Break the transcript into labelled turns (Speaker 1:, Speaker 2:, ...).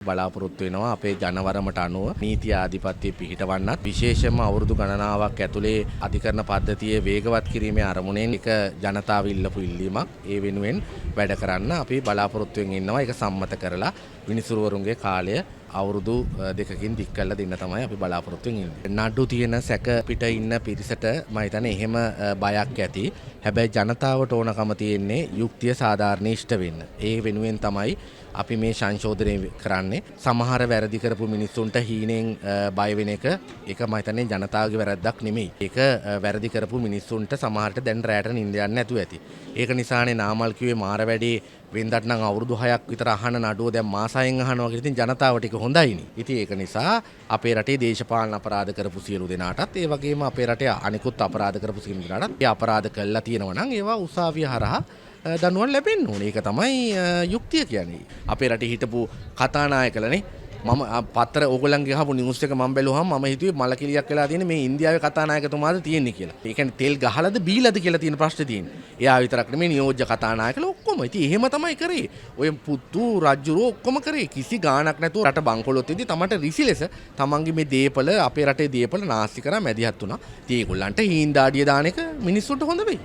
Speaker 1: බලාපොරොත්තු වෙනවා අපේ ජනවරමට අනුව නීති ආධිපත්‍ය පිහිටවන්නත් විශේෂයෙන්ම අවුරුදු ගණනාවක් ඇතුලේ අධිකරණ පද්ධතියේ වේගවත් කිරීමේ අරමුණෙන් එක ජනතාව ඉල්ලපු ඉල්ලීමක් ඒ වෙනුවෙන් වැඩ කරන්න අපි බලාපොරොත්තුෙන් ඉන්නවා ඒක සම්මත කරලා විනිසුරුවරුන්ගේ කාලය අවුරුදු දෙකකින් දික් කරලා දෙන්න තමයි අපි බලාපොරොත්තුෙන් ඉන්නේ. නඩු තියෙන සැක පිට ඉන්න පිරිසට මම හිතන්නේ එහෙම බයක් ඇති. හැබැයි ජනතාවට ඕනකම තියෙන්නේ යුක්තිය සාධාරණ ඉෂ්ට වෙන්න. ඒ වෙනුවෙන් තමයි අපි මේ සංශෝධනය කරන්නේ. සමහර වැරදි කරපු මිනිස්සුන්ට හීනෙන් බය වෙන එක ඒක මම හිතන්නේ ජනතාවගේ වැරද්දක් නෙමෙයි. ඒක වැරදි කරපු මිනිස්සුන්ට සමහරට දැන් රැට නිින්ද යන්නේ නැතුව ඇති. ඒක නිසානේ නාමල් කිව්වේ මාර වැඩේ වෙනදට නම් අවුරුදු 6ක් විතර අහන නඩුව දැන් මාසයෙන් අහනවා කියලා. ඉතින් ජනතාවට ඒක හොඳයිනේ. ඉතින් ඒක නිසා අපේ රටේ දේශපාලන අපරාධ කරපු සියලු දෙනාටත් ඒ වගේම අපේ රටේ අනිකුත් අපරාධ කරපු සියලු දෙනාටත් ඒ අපරාධ කළා තියෙනවා නම් ඒවා උසාවිය හරහා දනුවන් ලැබෙන්න ඕනේ. ඒක තමයි යුක්තිය කියන්නේ. අපේ රටේ හිටපු කතානායකලනේ මම පත්‍ර ඕගොල්ලන්ගේ අහපු නිවුස් එක මම බැලුවාම මම හිතුවේ මලකිලියක් වෙලා තියෙන මේ ඉන්දියාවේ කතානායකතුමාද තියෙන්නේ කියලා. ඒ කියන්නේ තෙල් ගහලාද බීලාද කියලා තියෙන ප්‍රශ්නේ තියෙන්නේ. එයා විතරක් නෙමෙයි නියෝජ්‍ය කතානායකලා ඔක්කොම. ඉතින් එහෙම තමයි කරේ. ඔය පුතු රජුරෝ ඔක්කොම කරේ. කිසි ගාණක් නැතුව රට බංකොලොත් වෙද්දි තමන්ට රිසි ලෙස තමන්ගේ මේ දීපල අපේ රටේ දීපල නාස්ති කරා මැදිහත් වුණා. ඉතින් ඒගොල්ලන්ට හීන් දාඩිය දාන එක මිනිස්සුන්ට හොඳ වෙයි.